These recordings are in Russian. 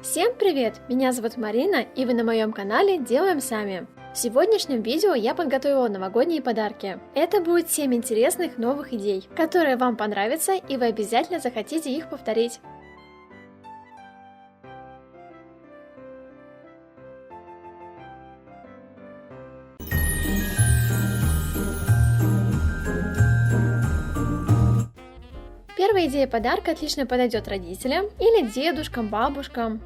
Всем привет! Меня зовут Марина, и вы на моем канале Делаем Сами. В сегодняшнем видео я подготовила новогодние подарки. Это будет 7 интересных новых идей, которые вам понравятся, и вы обязательно захотите их повторить. Первая идея подарка отлично подойдет родителям или дедушкам, бабушкам.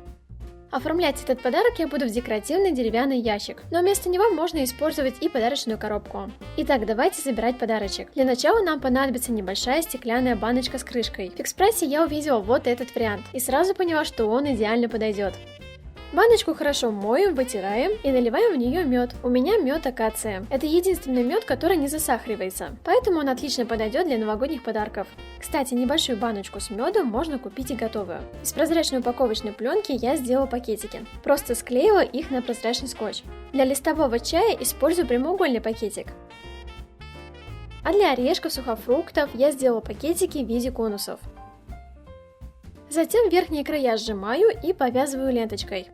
Оформлять этот подарок я буду в декоративный деревянный ящик, но вместо него можно использовать и подарочную коробку. Итак, давайте собирать подарочек. Для начала нам понадобится небольшая стеклянная баночка с крышкой. В Экспрессе я увидела вот этот вариант и сразу поняла, что он идеально подойдет. Баночку хорошо моем, вытираем и наливаем в нее мед. У меня мед акация. Это единственный мед, который не засахаривается, поэтому он отлично подойдет для новогодних подарков. Кстати, небольшую баночку с медом можно купить и готовую. Из прозрачной упаковочной пленки я сделала пакетики. Просто склеила их на прозрачный скотч. Для листового чая использую прямоугольный пакетик. А для орешков, сухофруктов я сделала пакетики в виде конусов. Затем верхние края сжимаю и повязываю ленточкой.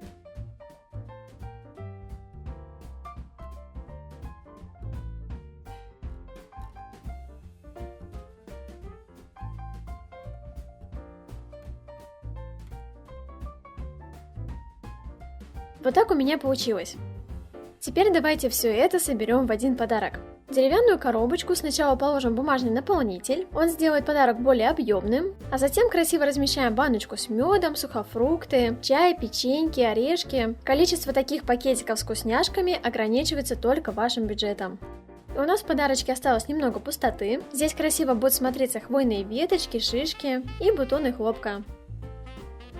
Вот так у меня получилось. Теперь давайте все это соберем в один подарок. В деревянную коробочку сначала положим бумажный наполнитель, он сделает подарок более объемным, а затем красиво размещаем баночку с медом, сухофрукты, чай, печеньки, орешки. Количество таких пакетиков с вкусняшками ограничивается только вашим бюджетом. У нас в подарочке осталось немного пустоты, здесь красиво будут смотреться хвойные веточки, шишки и бутоны хлопка.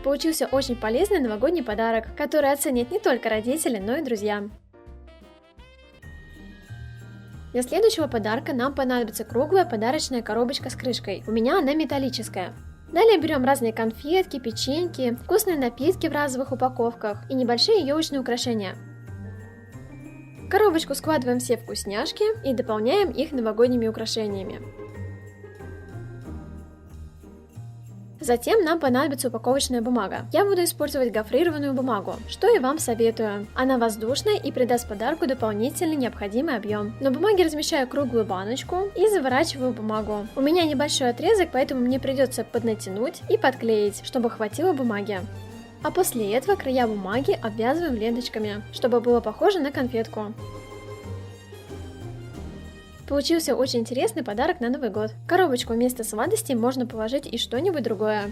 Получился очень полезный новогодний подарок, который оценят не только родители, но и друзья. Для следующего подарка нам понадобится круглая подарочная коробочка с крышкой. У меня она металлическая. Далее берем разные конфетки, печеньки, вкусные напитки в разовых упаковках и небольшие елочные украшения. В коробочку складываем все вкусняшки и дополняем их новогодними украшениями. Затем нам понадобится упаковочная бумага. Я буду использовать гофрированную бумагу, что и вам советую. Она воздушная и придаст подарку дополнительный необходимый объем. На бумаге размещаю круглую баночку и заворачиваю бумагу. У меня небольшой отрезок, поэтому мне придется поднатянуть и подклеить, чтобы хватило бумаги. А после этого края бумаги обвязываем ленточками, чтобы было похоже на конфетку. Получился очень интересный подарок на Новый год. В коробочку вместо сладостей можно положить и что-нибудь другое.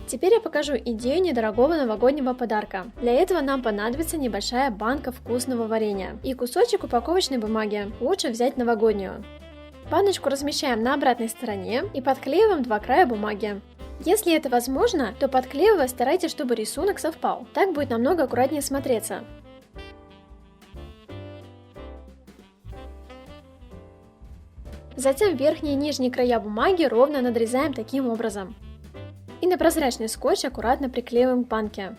Теперь я покажу идею недорогого новогоднего подарка. Для этого нам понадобится небольшая банка вкусного варенья и кусочек упаковочной бумаги. Лучше взять новогоднюю. Баночку размещаем на обратной стороне и подклеиваем два края бумаги. Если это возможно, то подклеивая старайтесь, чтобы рисунок совпал. Так будет намного аккуратнее смотреться. Затем верхние и нижние края бумаги ровно надрезаем таким образом. И на прозрачный скотч аккуратно приклеиваем к банке.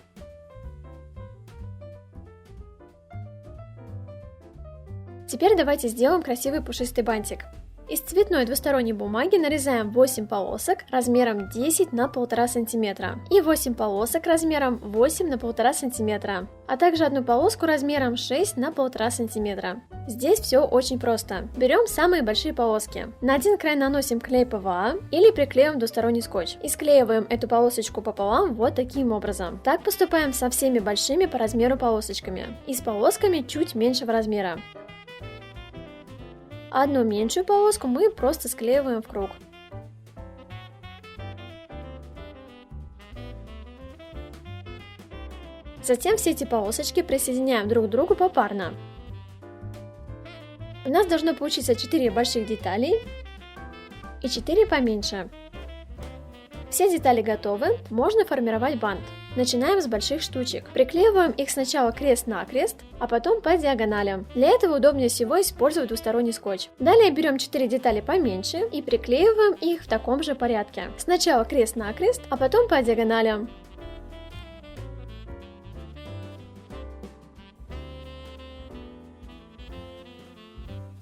Теперь давайте сделаем красивый пушистый бантик. Из цветной двусторонней бумаги нарезаем 8 полосок размером 10 на 1,5 см и 8 полосок размером 8 на 1,5 см, а также одну полоску размером 6 на 1,5 см. Здесь все очень просто. Берем самые большие полоски. На один край наносим клей ПВА или приклеиваем двусторонний скотч и склеиваем эту полосочку пополам вот таким образом. Так поступаем со всеми большими по размеру полосочками и с полосками чуть меньшего размера. Одну меньшую полоску мы просто склеиваем в круг. Затем все эти полосочки присоединяем друг к другу попарно. У нас должно получиться 4 больших детали и 4 поменьше. Все детали готовы, можно формировать бант. Начинаем с больших штучек. Приклеиваем их сначала крест-накрест, а потом по диагоналям. Для этого удобнее всего использовать двусторонний скотч. Далее берем 4 детали поменьше и приклеиваем их в таком же порядке. Сначала крест-накрест, а потом по диагоналям.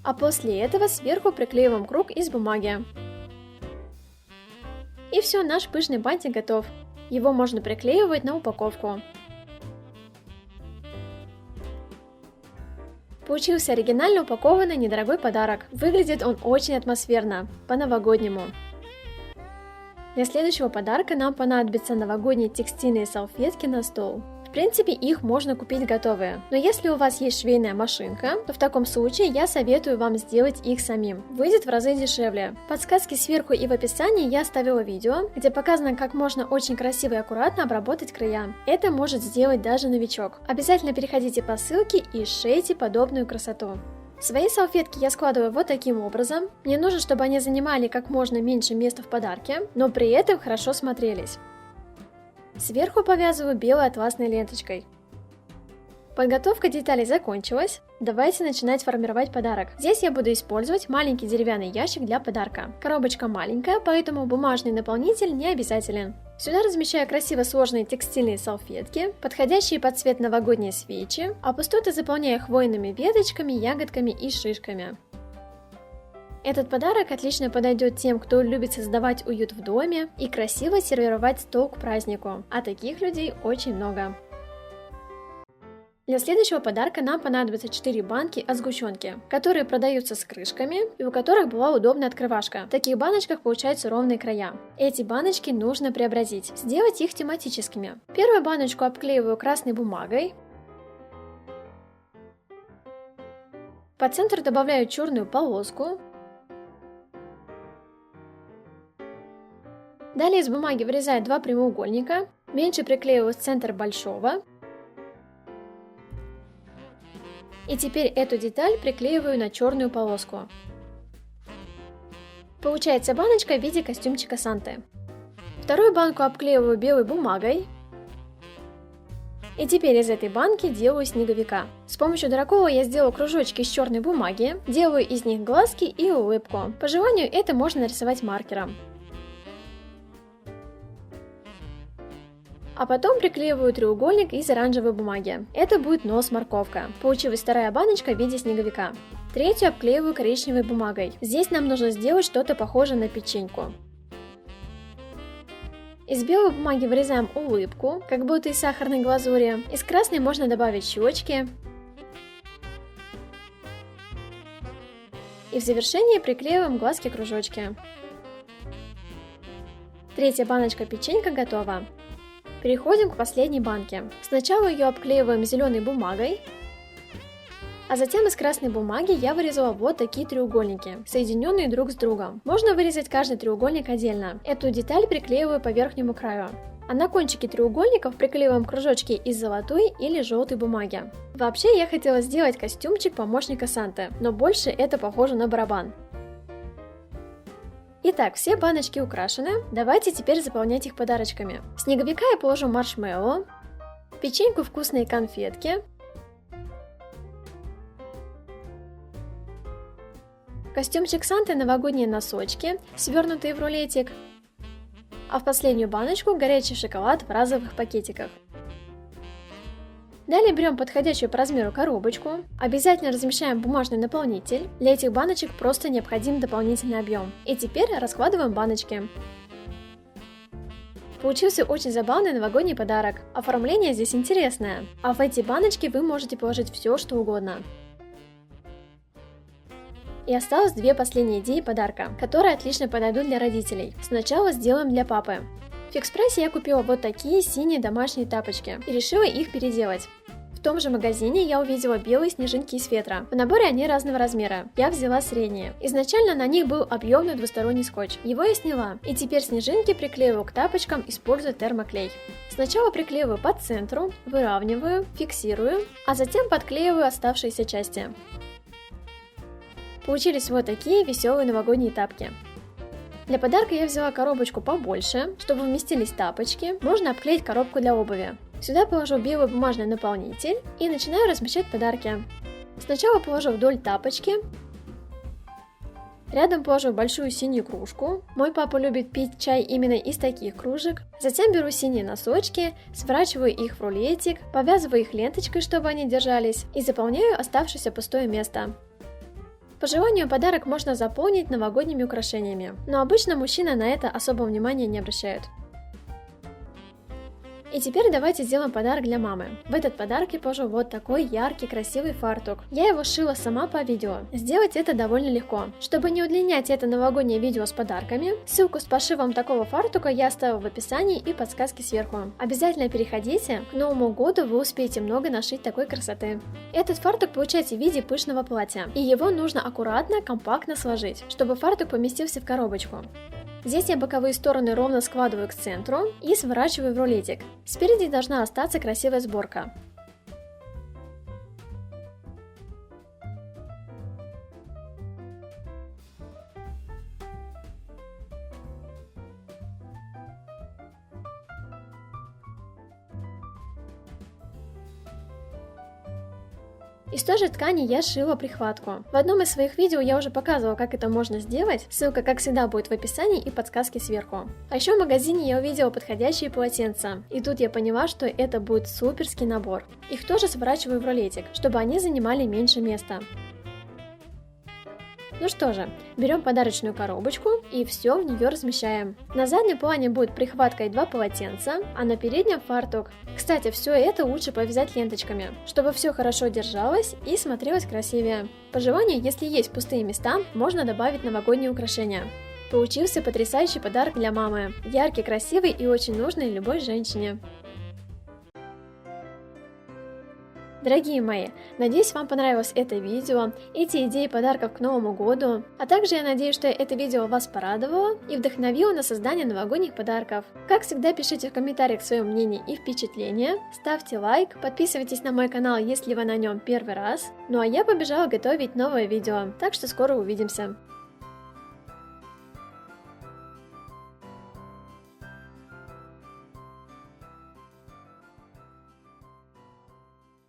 А после этого сверху приклеиваем круг из бумаги. И все, наш пышный бантик готов. Его можно приклеивать на упаковку. Получился оригинально упакованный недорогой подарок. Выглядит он очень атмосферно, по-новогоднему. Для следующего подарка нам понадобятся новогодние текстильные салфетки на стол. В принципе, их можно купить готовые, но если у вас есть швейная машинка, то в таком случае я советую вам сделать их самим. Выйдет в разы дешевле. Подсказки сверху и в описании я оставила видео, где показано, как можно очень красиво и аккуратно обработать края. Это может сделать даже новичок. Обязательно переходите по ссылке и шейте подобную красоту. Свои салфетки я складываю вот таким образом. Мне нужно, чтобы они занимали как можно меньше места в подарке, но при этом хорошо смотрелись. Сверху повязываю белой атласной ленточкой. Подготовка деталей закончилась. Давайте начинать формировать подарок. Здесь я буду использовать маленький деревянный ящик для подарка. Коробочка маленькая, поэтому бумажный наполнитель не обязателен. Сюда размещаю красиво сложные текстильные салфетки, подходящие под цвет новогодние свечи, а пустоты заполняю хвойными веточками, ягодками и шишками. Этот подарок отлично подойдет тем, кто любит создавать уют в доме и красиво сервировать стол к празднику, а таких людей очень много. Для следующего подарка нам понадобится 4 банки от сгущенки, которые продаются с крышками и у которых была удобная открывашка. В таких баночках получаются ровные края. Эти баночки нужно преобразить, сделать их тематическими. Первую баночку обклеиваю красной бумагой. По центру добавляю черную полоску. Далее из бумаги вырезаю 2 прямоугольника, меньше приклеиваю в центр большого. И теперь эту деталь приклеиваю на черную полоску. Получается баночка в виде костюмчика Санты. Вторую банку обклеиваю белой бумагой. И теперь из этой банки делаю снеговика. С помощью дорогого я сделаю кружочки из черной бумаги, делаю из них глазки и улыбку. По желанию это можно нарисовать маркером. А потом приклеиваю треугольник из оранжевой бумаги. Это будет нос-морковка. Получилась вторая баночка в виде снеговика. Третью обклеиваю коричневой бумагой. Здесь нам нужно сделать что-то похожее на печеньку. Из белой бумаги вырезаем улыбку, как будто из сахарной глазури. Из красной можно добавить щечки. И в завершение приклеиваем глазки-кружочки. Третья баночка печенька готова. Переходим к последней банке. Сначала ее обклеиваем зеленой бумагой, а затем из красной бумаги я вырезала вот такие треугольники, соединенные друг с другом. Можно вырезать каждый треугольник отдельно. Эту деталь приклеиваю по верхнему краю. А на кончики треугольников приклеиваем кружочки из золотой или желтой бумаги. Вообще я хотела сделать костюмчик помощника Санты, но больше это похоже на барабан. Итак, все баночки украшены, давайте теперь заполнять их подарочками. В снеговика я положу маршмеллоу, печеньку вкусные конфетки, костюмчик Санты новогодние носочки, свернутые в рулетик, а в последнюю баночку горячий шоколад в разовых пакетиках. Далее берем подходящую по размеру коробочку, обязательно размещаем бумажный наполнитель, для этих баночек просто необходим дополнительный объем. И теперь раскладываем баночки. Получился очень забавный новогодний подарок, оформление здесь интересное, а в эти баночки вы можете положить все, что угодно. И осталось 2 последние идеи подарка, которые отлично подойдут для родителей. Сначала сделаем для папы. В Фикс-прайсе я купила вот такие синие домашние тапочки и решила их переделать. В том же магазине я увидела белые снежинки из фетра. В наборе они разного размера. Я взяла средние. Изначально на них был объемный двусторонний скотч. Его я сняла. И теперь снежинки приклеиваю к тапочкам, используя термоклей. Сначала приклеиваю по центру, выравниваю, фиксирую, а затем подклеиваю оставшиеся части. Получились вот такие веселые новогодние тапки. Для подарка я взяла коробочку побольше, чтобы вместились тапочки. Можно обклеить коробку для обуви. Сюда положу белый бумажный наполнитель и начинаю размещать подарки. Сначала положу вдоль тапочки. Рядом положу большую синюю кружку. Мой папа любит пить чай именно из таких кружек. Затем беру синие носочки, сворачиваю их в рулетик, повязываю их ленточкой, чтобы они держались, и заполняю оставшееся пустое место. По желанию подарок можно заполнить новогодними украшениями, но обычно мужчины на это особого внимания не обращают. И теперь давайте сделаем подарок для мамы. В этот подарок я положу вот такой яркий, красивый фартук. Я его шила сама по видео. Сделать это довольно легко. Чтобы не удлинять это новогоднее видео с подарками, ссылку с пошивом такого фартука я оставила в описании и подсказки сверху. Обязательно переходите, к Новому году вы успеете много нашить такой красоты. Этот фартук получается в виде пышного платья, и его нужно аккуратно, компактно сложить, чтобы фартук поместился в коробочку. Здесь я боковые стороны ровно складываю к центру и сворачиваю в рулетик. Спереди должна остаться красивая сборка. Из той же ткани я шила прихватку. В одном из своих видео я уже показывала, как это можно сделать, ссылка, как всегда, будет в описании и подсказки сверху. А еще в магазине я увидела подходящие полотенца, и тут я поняла, что это будет суперский набор. Их тоже сворачиваю в рулетик, чтобы они занимали меньше места. Ну что же, берем подарочную коробочку и все в нее размещаем. На заднем плане будет прихватка и 2 полотенца, а на переднем фартук. Кстати, все это лучше повязать ленточками, чтобы все хорошо держалось и смотрелось красивее. По желанию, если есть пустые места, можно добавить новогодние украшения. Получился потрясающий подарок для мамы. Яркий, красивый и очень нужный любой женщине. Дорогие мои, надеюсь, вам понравилось это видео, эти идеи подарков к Новому году, а также я надеюсь, что это видео вас порадовало и вдохновило на создание новогодних подарков. Как всегда, пишите в комментариях свое мнение и впечатления, ставьте лайк, подписывайтесь на мой канал, если вы на нем первый раз, ну а я побежала готовить новое видео, так что скоро увидимся.